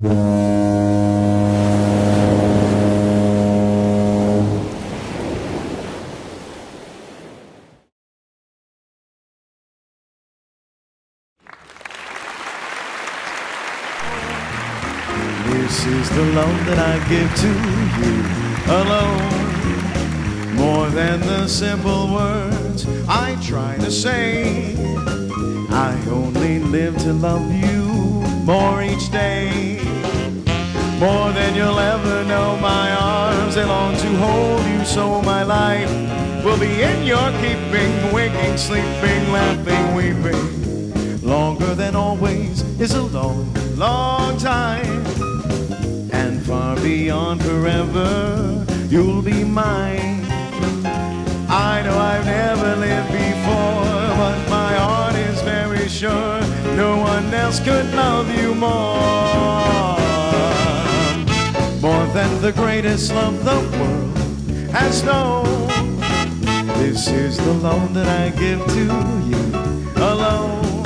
This is the love that I give to you alone. More than the simple words I try to say. I only live to love you more each day. More than you'll ever know, my arms they long to hold you, so my life will be in your keeping. Waking, sleeping, laughing, weeping. Longer than always is a long, long time. And far beyond forever, you'll be mine. I know I've never lived before, but my heart is very sure no one else could love you more. More than the greatest love the world has known. This is the love that I give to you alone.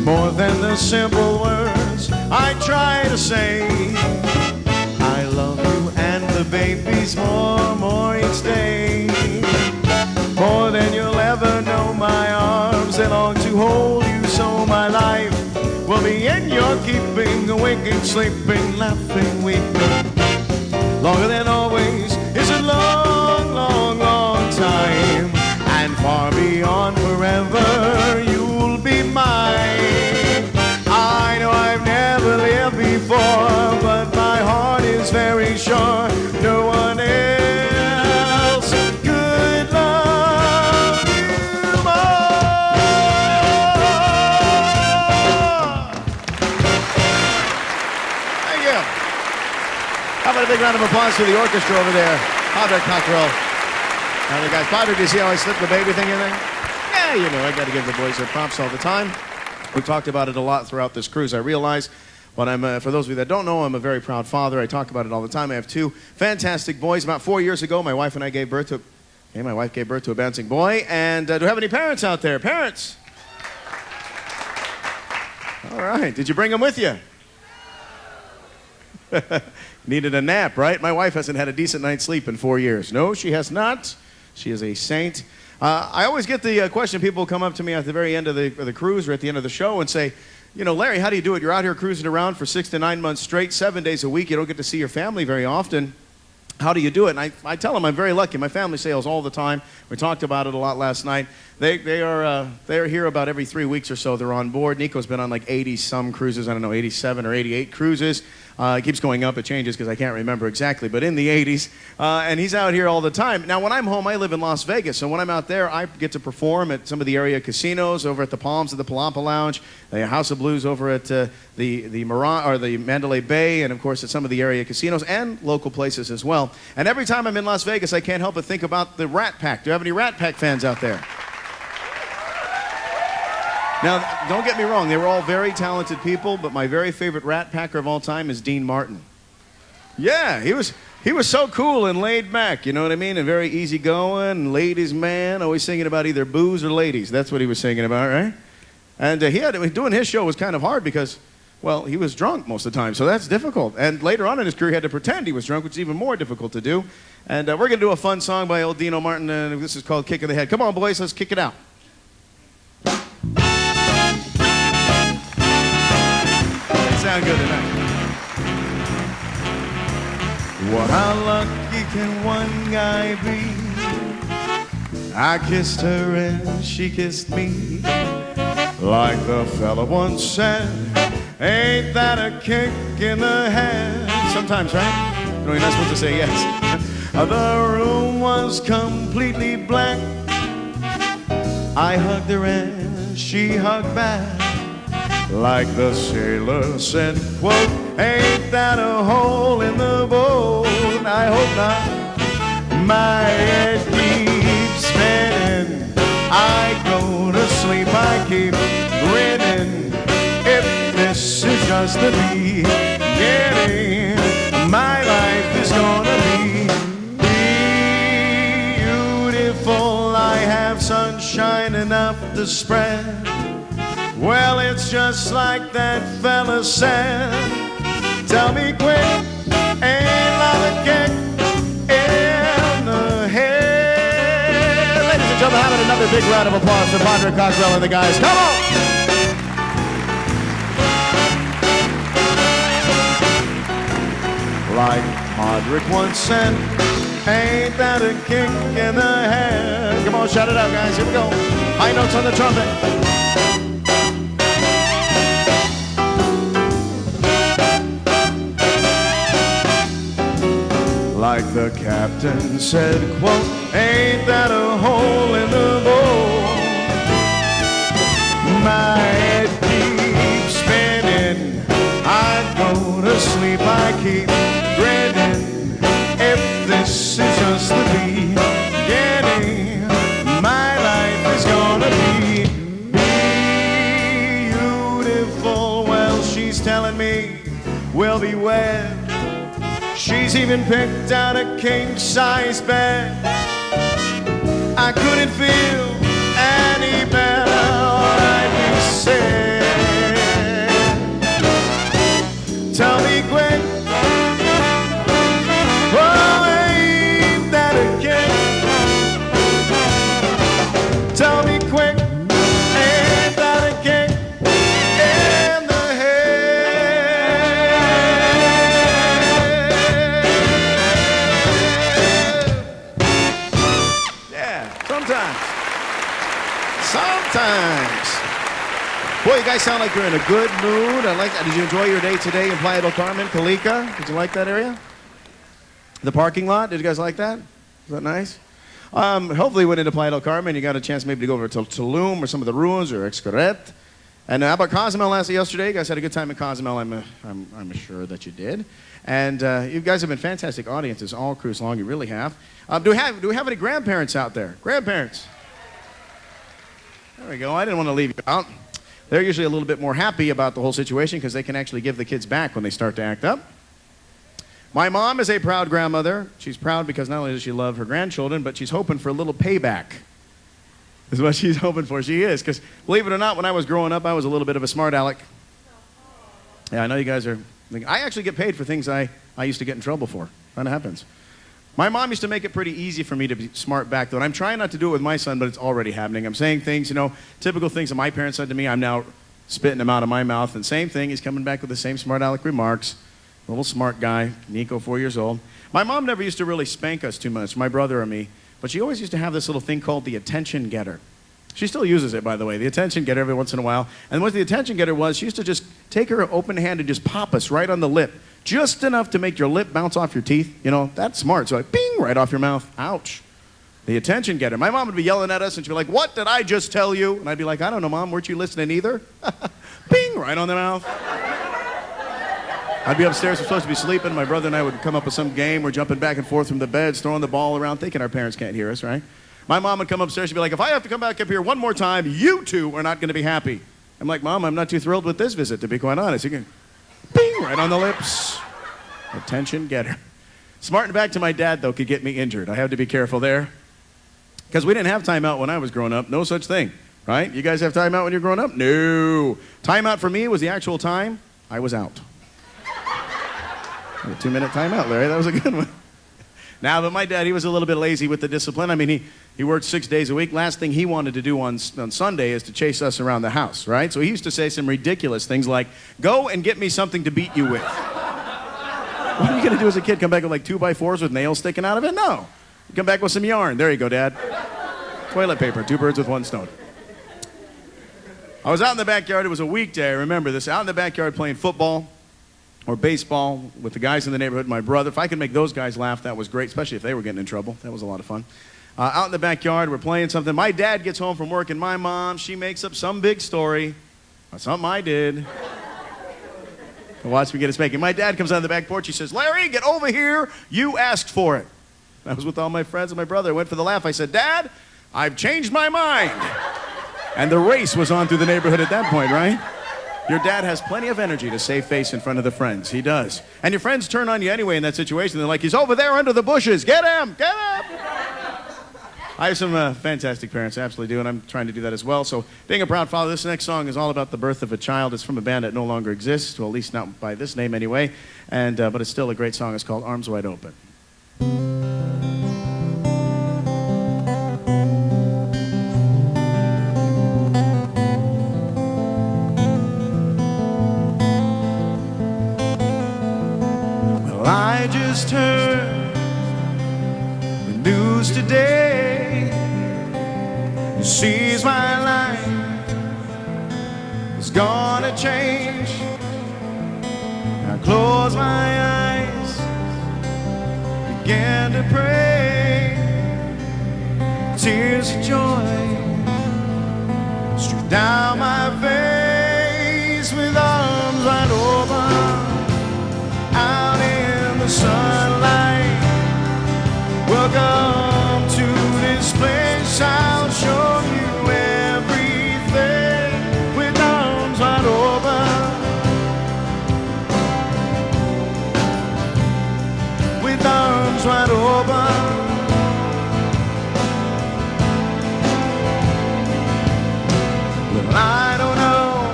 More than the simple words I try to say. I love you and the babies more each day. More than you'll ever know, my arms they long to hold you, so my life will be in your keeping. Waking, sleeping, laughing, weeping. Longer than always is a long, long, long time. And far beyond forever, you'll be mine. I know I've never lived before, but my heart is very sure no one else could love you more. Thank you. How about a big round of applause to the orchestra over there? Padre Cockrell. Now the guys, Padre, do you see how I slipped the baby thing in there? Yeah, you know, I got to give the boys their props all the time. We've talked about it a lot throughout this cruise, I realize. But for those of you that don't know, I'm a very proud father. I talk about it all the time. I have two fantastic boys. About 4 years ago, my wife and I gave birth to, my wife gave birth to a bouncing boy. And do we have any parents out there? Parents? All right. Did you bring them with you? Needed a nap, right? My wife hasn't had a decent night's sleep in 4 years. No, she has not. She is a saint. I always get the question, people come up to me at the very end of the cruise or at the end of the show and say, you know, Larry, how do you do it? You're out here cruising around for 6 to 9 months straight, 7 days a week. You don't get to see your family very often. How do you do it? And I tell them I'm very lucky. My family sails all the time. We talked about it a lot last night. They are here about every 3 weeks or so. They're on board. Nico's been on like 80-some cruises. I don't know, 87 or 88 cruises. It keeps going up. It changes because I can't remember exactly, but in the 80s. And he's out here all the time. Now, when I'm home, I live in Las Vegas. So when I'm out there, I get to perform at some of the area casinos, over at the Palms of the Palapa Lounge, the House of Blues over at the Mandalay Bay, and of course at some of the area casinos and local places as well. And every time I'm in Las Vegas, I can't help but think about the Rat Pack. Do you have any Rat Pack fans out there? Now, don't get me wrong, they were all very talented people, but my very favorite Rat Packer of all time is Dean Martin. Yeah, he was so cool and laid back, you know what I mean? And very easygoing, ladies' man, always singing about either booze or ladies. That's what he was singing about, right? And doing his show was kind of hard because, well, he was drunk most of the time, so that's difficult. And later on in his career, he had to pretend he was drunk, which is even more difficult to do. And we're going to do a fun song by old Dino Martin, and this is called Kick of the Head. Come on, boys, let's kick it out. Sound good tonight. Well, how lucky can one guy be? I kissed her and she kissed me. Like the fella once said, ain't that a kick in the head? Sometimes, right? No, you're not supposed to say yes. The room was completely blank. I hugged her and she hugged back. Like the sailor said, quote, ain't that a hole in the boat? I hope not. My head keeps spinning. I go to sleep, I keep grinning. If this is just the beginning, my life is gonna be beautiful. I have sunshine enough to spread. Well, it's just like that fella said. Tell me quick, ain't love a kick in the head? Ladies and gentlemen, having another big round of applause for Padre Cockrell and the guys. Come on! Like Modric once said, ain't that a kick in the head? Come on, shout it out, guys. Here we go. High notes on the trumpet. Like the captain said, quote, ain't that a hole in the boat? My head keeps spinning. I go to sleep, I keep grinning. If this is just the beginning, my life is gonna be beautiful. Well, she's telling me we'll be wed. She's even picked out a king-size bed. I couldn't feel any better, I'd be said. Tell me quick, oh, ain't that a kick? Tell me quick, ain't that a kick in the Sometimes. Boy, you guys sound like you're in a good mood. I like that. Did you enjoy your day today in Playa del Carmen, Calica? Did you like that area? The parking lot? Did you guys like that? Was that nice? Hopefully you went into Playa del Carmen. You got a chance maybe to go over to Tulum or some of the ruins or Xcaret. And how about Cozumel yesterday? You guys had a good time in Cozumel. I'm sure that you did. And you guys have been fantastic audiences all cruise long. You really have. Do we have any grandparents out there? Grandparents? There we go. I didn't want to leave you out. They're usually a little bit more happy about the whole situation because they can actually give the kids back when they start to act up. My mom is a proud grandmother. She's proud because not only does she love her grandchildren, but she's hoping for a little payback. Is what she's hoping for. She is. Because believe it or not, when I was growing up, I was a little bit of a smart aleck. Yeah, I know you guys are thinking. I actually get paid for things I used to get in trouble for. That happens. My mom used to make it pretty easy for me to be smart back then. I'm trying not to do it with my son, but it's already happening. I'm saying things, typical things that my parents said to me. I'm now spitting them out of my mouth. And same thing, he's coming back with the same smart aleck remarks. Little smart guy, Nico, 4 years old. My mom never used to really spank us too much, my brother or me, but she always used to have this little thing called the attention getter. She still uses it, by the way, the attention getter every once in a while. And what the attention getter was, she used to just take her open hand and just pop us right on the lip. Just enough to make your lip bounce off your teeth. That's smart. So like, bing, right off your mouth. Ouch. The attention getter. My mom would be yelling at us and she'd be like, what did I just tell you? And I'd be like, I don't know, Mom. Weren't you listening either? Bing, right on the mouth. I'd be upstairs. We're supposed to be sleeping. My brother and I would come up with some game. We're jumping back and forth from the beds, throwing the ball around, thinking our parents can't hear us, right? My mom would come upstairs. She'd be like, if I have to come back up here one more time, you two are not going to be happy. I'm like, Mom, I'm not too thrilled with this visit, to be quite honest. You can, bing, right on the lips. Attention getter. Smarting back to my dad, though, could get me injured. I have to be careful there. Because we didn't have timeout when I was growing up. No such thing, right? You guys have timeout when you're growing up? No. Timeout for me was the actual time I was out. A 2-minute timeout, Larry. That was a good one. Now, but my dad, he was a little bit lazy with the discipline. I mean, he worked 6 days a week. Last thing he wanted to do on Sunday is to chase us around the house, right? So he used to say some ridiculous things like, go and get me something to beat you with. What are you going to do as a kid? Come back with like 2x4s with nails sticking out of it? No. You come back with some yarn. There you go, Dad. Toilet paper. 2 birds with 1 stone. I was out in the backyard. It was a weekday. I remember this. Out in the backyard playing football or baseball with the guys in the neighborhood. My brother. If I could make those guys laugh, that was great, especially if they were getting in trouble. That was a lot of fun. Out in the backyard, we're playing something. My dad gets home from work, and my mom, she makes up some big story about something I did. Watch me get a spanking. My dad comes out of the back porch. He says, Larry, get over here. You asked for it. I was with all my friends and my brother. I went for the laugh. I said, Dad, I've changed my mind. And the race was on through the neighborhood at that point, right? Your dad has plenty of energy to save face in front of the friends. He does. And your friends turn on you anyway in that situation. They're like, he's over there under the bushes. Get him. Get him. I have some fantastic parents, I absolutely do, and I'm trying to do that as well. So, being a proud father, this next song is all about the birth of a child. It's from a band that no longer exists, well, at least not by this name anyway, and but it's still a great song. It's called Arms Wide Open. Well, I just heard the news today. It sees my life is gonna change. I close my eyes, begin to pray. Tears of joy stream down my face, with arms wide open out in the sunlight. Welcome to this place, I'll show you everything, with arms wide open, with arms wide open. Well, I don't know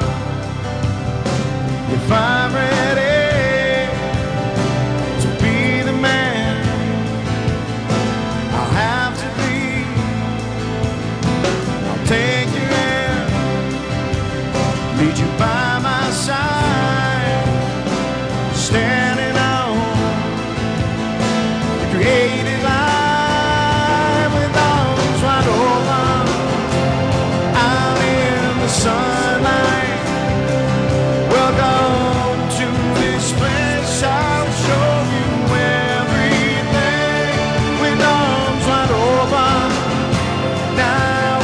if I'm ready to be the man I'll have to be. I'll take you in, lead you by my side, standing on the creative line, with arms wide open out in the sunlight. Welcome to this place, I'll show you everything, with arms wide open. Now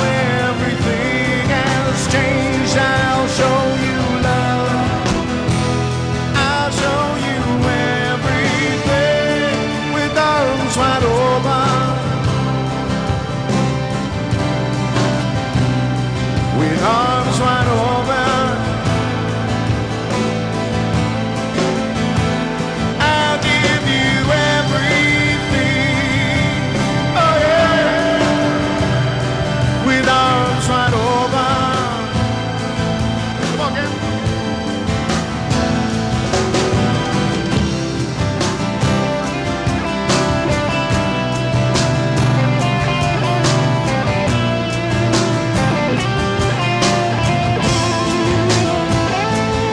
everything has changed, I'll show you love, I'll show you everything, with arms wide open, with arms wide open. I'll give you everything, oh yeah, with arms wide open. Come on, Ken.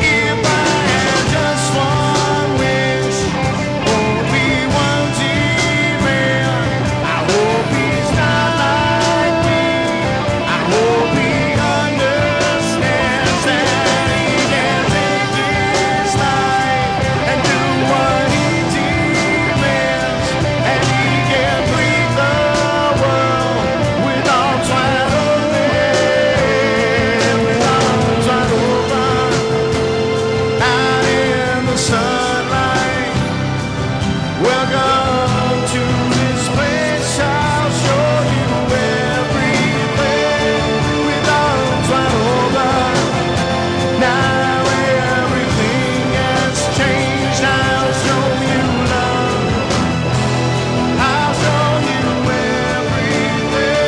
If I had just one wish, only one demon, I hope he's not like me. I hope he understands that he can live his life and do what he demands, and he can breathe the world with arms wide open, with arms wide open, out in the sunlight. Welcome to this place, I'll show you everything, with arms wide open. Now everything has changed, I'll show you love, I'll show you everything,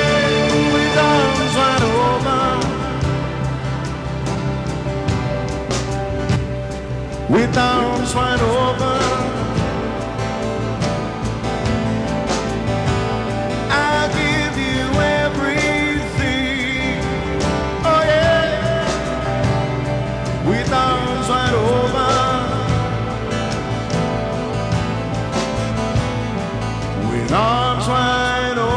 with arms wide open, with arms wide open. I'll give you everything, oh yeah, with arms wide open, with arms wide open.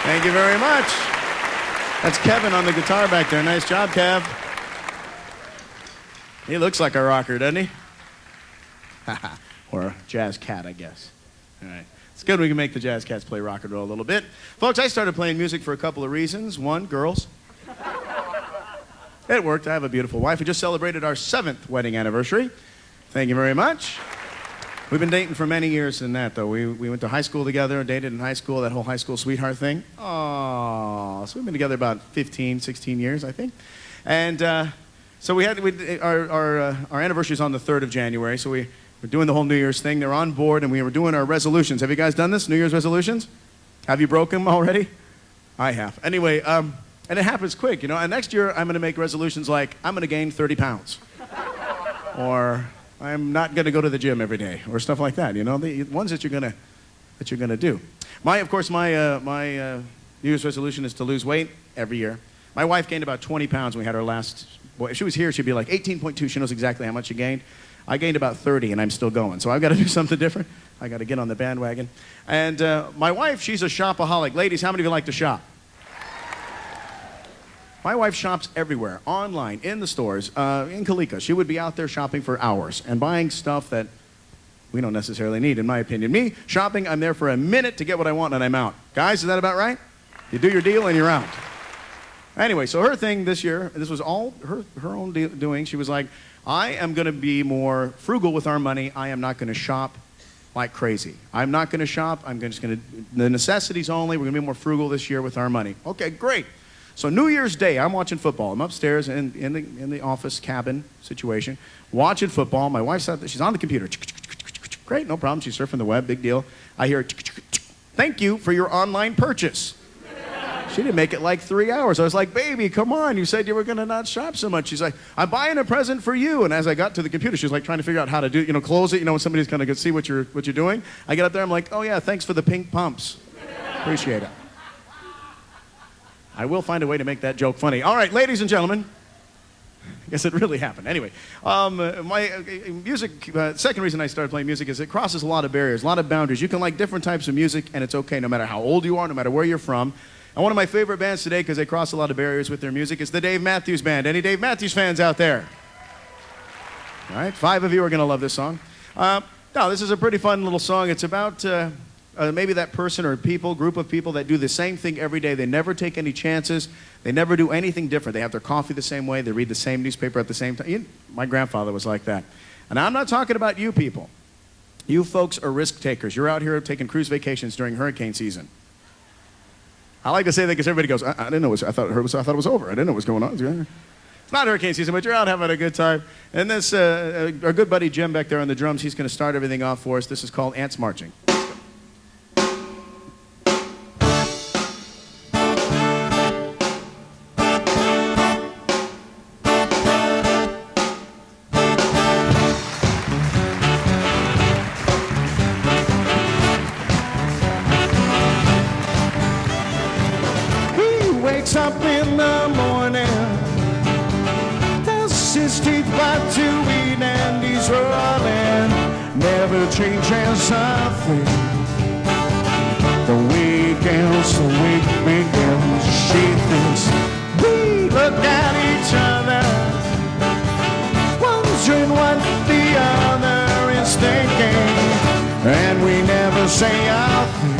Thank you very much. That's Kevin on the guitar back there. Nice job, Kev. He looks like a rocker, doesn't he? Or a jazz cat, I guess. All right. It's good we can make the jazz cats play rock and roll a little bit. Folks, I started playing music for a couple of reasons. One, girls. It worked. I have a beautiful wife. We just celebrated our 7th wedding anniversary. Thank you very much. We've been dating for many years than that, though. We went to high school together, dated in high school, that whole high school sweetheart thing. Oh, so we've been together about 15, 16 years, I think. And So our anniversary is on the 3rd of January, so we're doing the whole New Year's thing. They're on board, and we were doing our resolutions. Have you guys done this, New Year's resolutions? Have you broken them already? I have. Anyway, and it happens quick, you know. And next year, I'm going to make resolutions like, I'm going to gain 30 pounds. Or, I'm not going to go to the gym every day, or stuff like that, you know, the ones that you're going to do. My New Year's resolution is to lose weight every year. My wife gained about 20 pounds when we had our last, well, if she was here, she'd be like 18.2. She knows exactly how much she gained. I gained about 30, and I'm still going. So I've got to do something different. I got to get on the bandwagon. And my wife, she's a shopaholic. Ladies, how many of you like to shop? My wife shops everywhere, online, in the stores, in Calica. She would be out there shopping for hours and buying stuff that we don't necessarily need, in my opinion. Me, shopping, I'm there for a minute to get what I want, and I'm out. Guys, is that about right? You do your deal, and you're out. Anyway, so her thing this year, this was all her own doing. She was like, I am going to be more frugal with our money. I am not going to shop like crazy. I'm not going to shop. I'm just going to, the necessities only. We're going to be more frugal this year with our money. Okay, great. So New Year's Day, I'm watching football. I'm upstairs in the office cabin situation, watching football. My wife's out there. She's on the computer. Great, no problem. She's surfing the web. Big deal. I hear, thank you for your online purchase. She didn't make it like 3 hours. I was like, baby, come on. You said you were going to not shop so much. She's like, I'm buying a present for you. And as I got to the computer, she was like trying to figure out how to do, you know, close it. You know, when somebody's going to see what you're doing. I get up there. I'm like, oh, yeah, thanks for the pink pumps. Appreciate it. I will find a way to make that joke funny. All right, ladies and gentlemen. I guess it really happened. Anyway, my music, second reason I started playing music is it crosses a lot of barriers, a lot of boundaries. You can like different types of music, and it's okay no matter how old you are, no matter where you're from. And one of my favorite bands today, because they cross a lot of barriers with their music, is the Dave Matthews Band. Any Dave Matthews fans out there? All right, 5 of you are going to love this song. No, this is a pretty fun little song. It's about maybe that person or group of people that do the same thing every day. They never take any chances. They never do anything different. They have their coffee the same way. They read the same newspaper at the same time. My grandfather was like that. And I'm not talking about you people. You folks are risk takers. You're out here taking cruise vacations during hurricane season. I like to say that because everybody goes, I didn't know I thought it was over. I didn't know what was going on. It's not hurricane season, but you're out having a good time. And this, our good buddy Jim back there on the drums, he's going to start everything off for us. This is called Ants Marching. Up in the morning, dust his teeth back to eat, and he's rolling, never changes a thing. The weekend's the week begins. She thinks we look at each other, wondering what the other is thinking, and we never say a thing.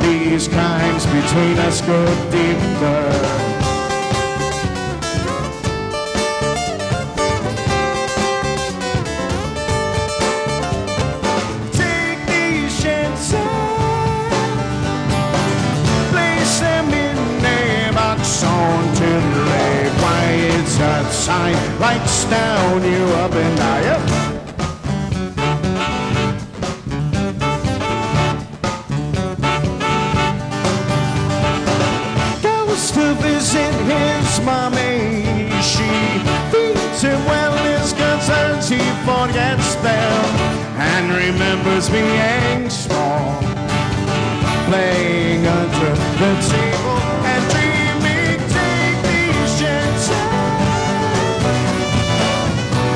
These crimes between us go deeper. Take these chances, place them in a box on today. Why it's a sign lights down you up and higher. To visit his mommy, she feeds him well, his concerns he forgets them, and remembers being small, playing under the table and dreaming. Take these chances,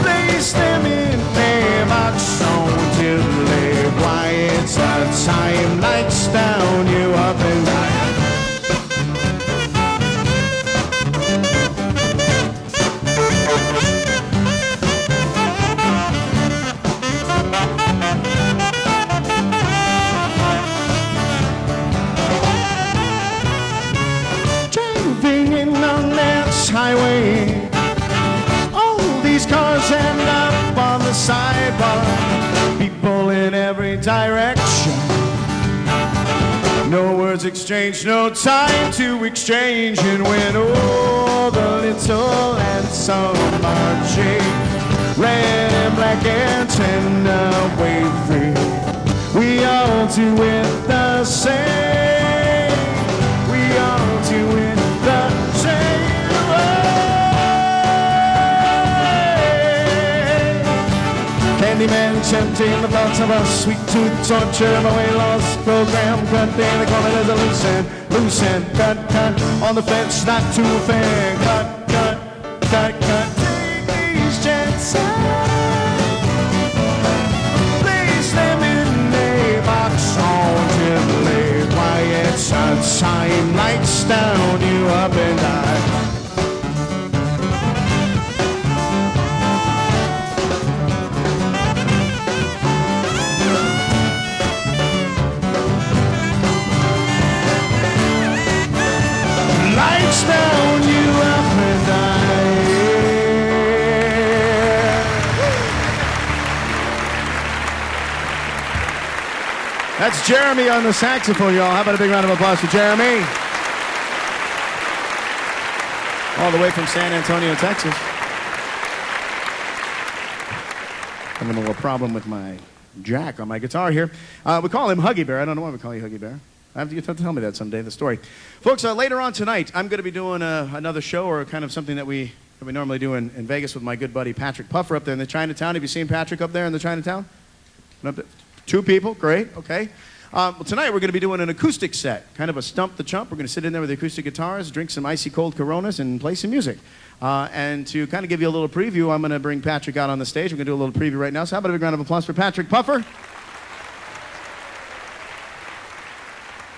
place them in a box on delay. Why it's a time lights down you up and down. exchange, no time to exchange. And when all the little ants are marching, red and black and tender wave free, we all do it the same. We all do it the same way. Candyman tempting the thoughts of us, sweet tooth torture, my way lost program, cut in the corner, there's a loose end, cut, on the fence, not too fair, cut, take these chances. Sunshine lights down you up and down. Lights down you up and down. That's Jeremy on the saxophone, y'all. How about a big round of applause for Jeremy? All the way from San Antonio, Texas. Having a little problem with my jack on my guitar here. We call him Huggy Bear. I don't know why we call you Huggy Bear. I have to tell me that someday, the story. Folks, later on tonight, I'm going to be doing another show, or kind of something that we normally do in Vegas with my good buddy Patrick Puffer up there in the Chinatown. Have you seen Patrick up there in the Chinatown? Two people, great, okay. Well, tonight we're going to be doing an acoustic set, kind of a stump the chump. We're going to sit in there with the acoustic guitars, drink some icy cold Coronas, and play some music. And to kind of give you a little preview, I'm going to bring Patrick out on the stage. We're going to do a little preview right now. So how about a big round of applause for Patrick Puffer?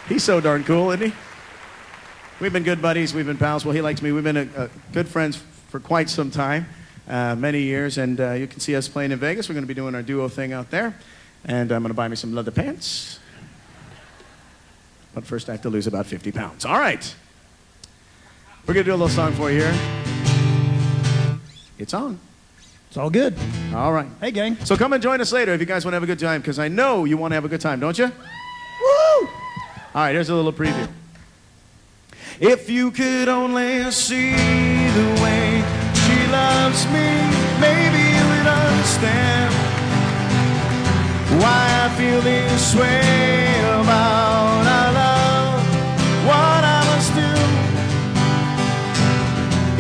He's so darn cool, isn't he? We've been good buddies. We've been pals. Well, he likes me. We've been good friends for quite some time, many years. And you can see us playing in Vegas. We're going to be doing our duo thing out there. And I'm going to buy me some leather pants. But first I have to lose about 50 pounds. All right. We're going to do a little song for you here. It's on. It's all good. All right. Hey, gang. So come and join us later if you guys want to have a good time, because I know you want to have a good time, don't you? Woo! All right, here's a little preview. If you could only see the way she loves me, maybe you would understand why I feel this way about our love, what I must do.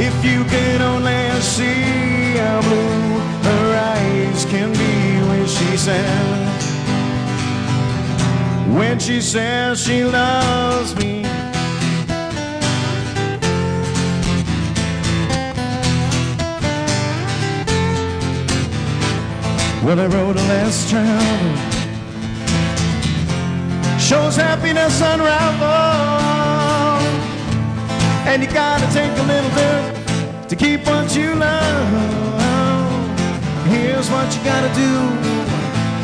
If you could only see how blue her eyes can be when she says she loves me. Well, the road less traveled shows happiness unraveled, and you gotta take a little bit to keep what you love. Here's what you gotta do: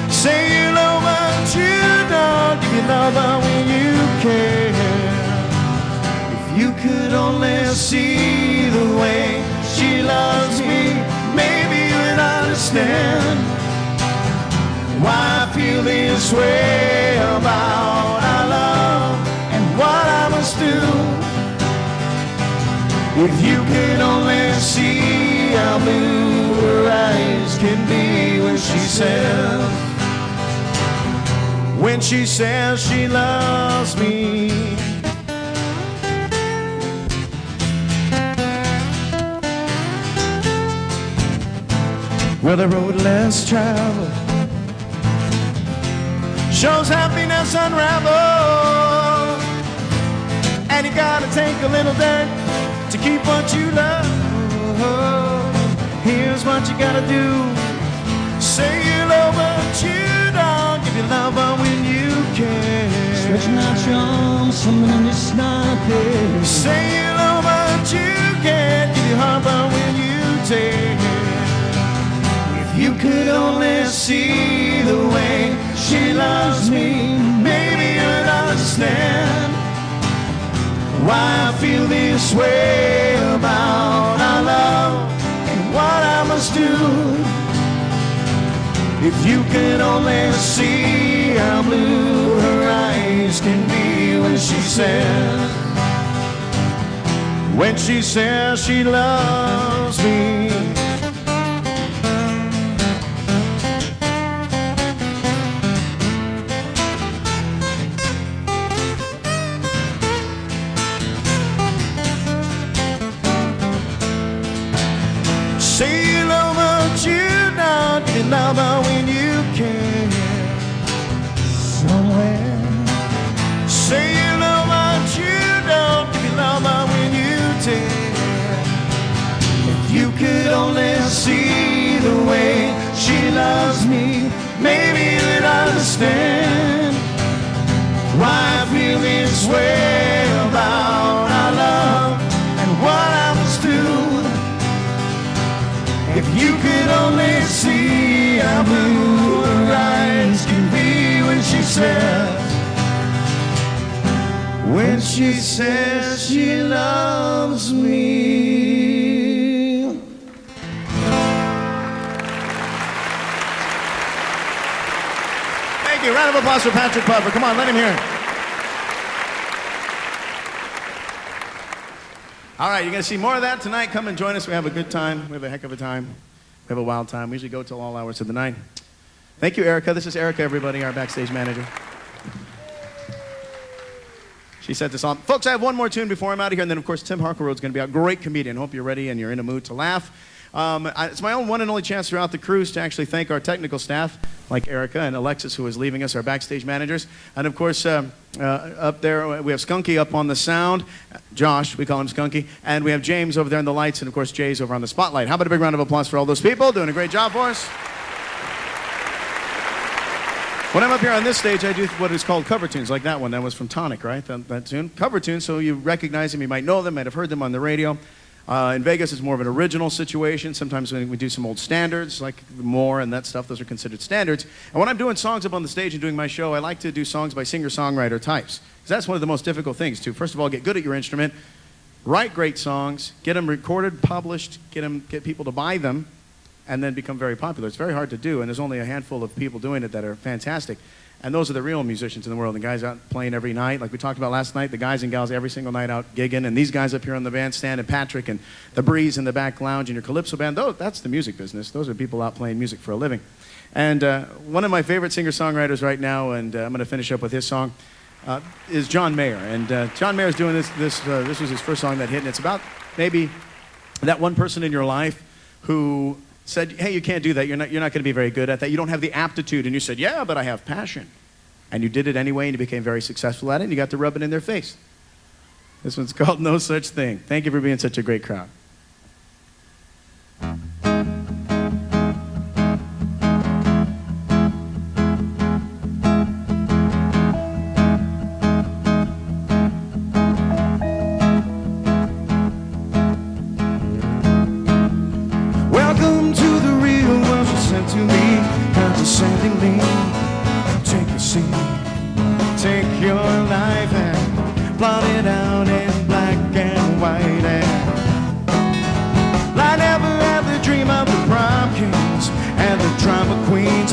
say you love what you don't, give your love out when you can. If you could only see the way she loves me, maybe you would understand why I feel this way about our love and what I must do. If you could only see how blue her eyes can be when she says she loves me. Well, the road less traveled shows happiness unraveled, and you gotta take a little dirt to keep what you love. Here's what you gotta do: say you love what you don't, give your love up when you can. Stretching out your arms, something in your snapping. Say you love what you can, give your heart up when you take. If you could only see the way she loves me, maybe you'd understand why I feel this way about our love and what I must do. If you could only see how blue her eyes can be when when she says she loves me. Say you love her, but you don't. You love her when you can. Somewhere. Say you love her, but you don't. You love her when you dare. If you could only see the way she loves me, maybe you'd understand why I feel this way about our love and what I must do. If you could only see how blue her eyes can be when she says she loves me. Thank you. Round of applause for Patrick Puffer. Come on, let him hear it. All right, you're going to see more of that tonight. Come and join us. We have a good time. We have a heck of a time. We have a wild time. We usually go till all hours of the night. Thank you, Erica. This is Erica, everybody, our backstage manager. She set this on. Folks, I have one more tune before I'm out of here, and then, of course, Tim Harkleroad's going to be a great comedian. Hope you're ready and you're in a mood to laugh. It's my own one and only chance throughout the cruise to actually thank our technical staff, like Erica and Alexis, who is leaving us, our backstage managers. And, of course, up there, we have Skunky up on the sound. Josh, we call him Skunky. And we have James over there in the lights, and, of course, Jay's over on the spotlight. How about a big round of applause for all those people doing a great job for us? When I'm up here on this stage, I do what is called cover tunes, like that one. That was from Tonic, right? That tune. Cover tunes, so you recognize them, you might know them, might have heard them on the radio. In Vegas, it's more of an original situation. Sometimes when we do some old standards, like More and that stuff, those are considered standards. And when I'm doing songs up on the stage and doing my show, I like to do songs by singer-songwriter types. Because that's one of the most difficult things, too. First of all, get good at your instrument, write great songs, get them recorded, published, get people to buy them, and then become very popular. It's very hard to do, and there's only a handful of people doing it that are fantastic. And those are the real musicians in the world, the guys out playing every night. Like we talked about last night, the guys and gals every single night out gigging, and these guys up here on the bandstand, and Patrick, and the Breeze in the back lounge, and your Calypso band, that's the music business. Those are people out playing music for a living. And one of my favorite singer-songwriters right now, and I'm going to finish up with his song, is John Mayer. And John Mayer's doing this was his first song that hit, and it's about maybe that one person in your life who said, hey, you can't do that. You're not going to be very good at that. You don't have the aptitude. And you said, yeah, but I have passion. And you did it anyway, and you became very successful at it, and you got to rub it in their face. This one's called No Such Thing. Thank you for being such a great crowd.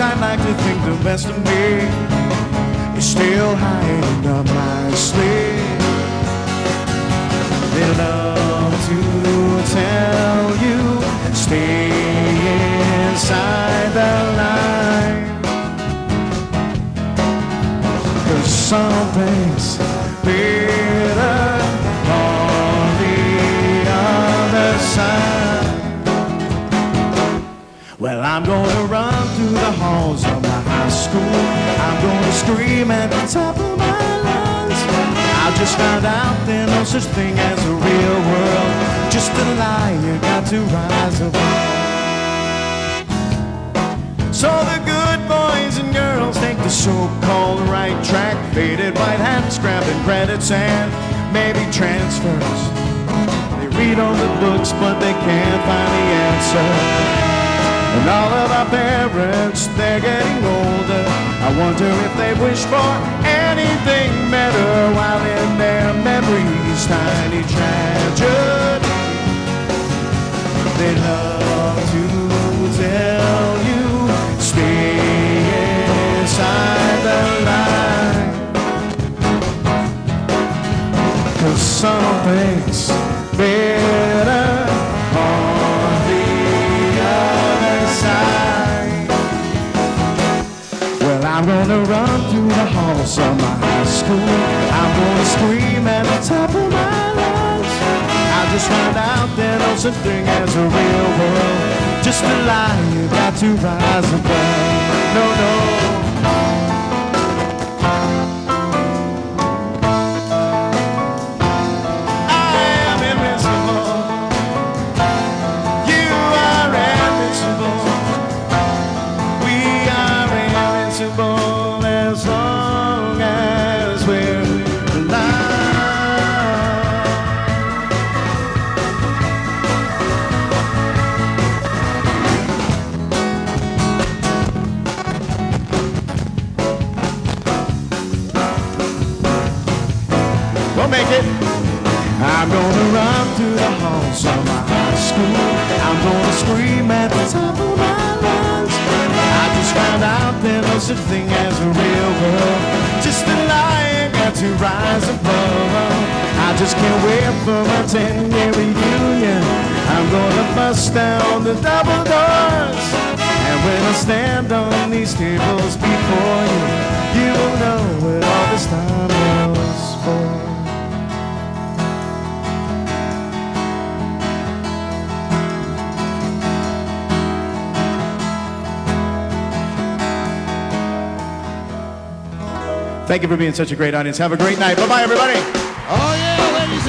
I'd like to think the best of me is still hiding up my sleeve. They love to tell you, stay inside the line, 'cause something's better on the other side. Well, I'm gonna run through the halls of my high school. I'm gonna scream at the top of my lungs. I just found out there's no such thing as a real world. Just a lie you got to rise above. So the good boys and girls take the so-called right track. Faded white hats, grabbing credits and maybe transfers. They read all the books but they can't find the answer. And all of our parents, they're getting older. I wonder if they wish for anything better while in their memories, tiny tragedy. They love to tell you, stay inside the line. some things better on the other side. Well, I'm gonna run through the halls of my high school. I'm gonna scream at the top of my lungs. I just found out there no such thing as a real world. Just a lie you got to rise above. No, no. As long as we're alive. We'll make it. I'm gonna run through the halls of my high school. I'm gonna scream at the top of my lungs. I just found out there no such thing as a real world. Just a lie, got to rise above. I just can't wait for my 10-year reunion. I'm gonna bust down the double doors. And when I stand on these tables before you, you will know what all this time was for. Thank you for being such a great audience. Have a great night. Bye-bye, everybody. Oh, yeah, ladies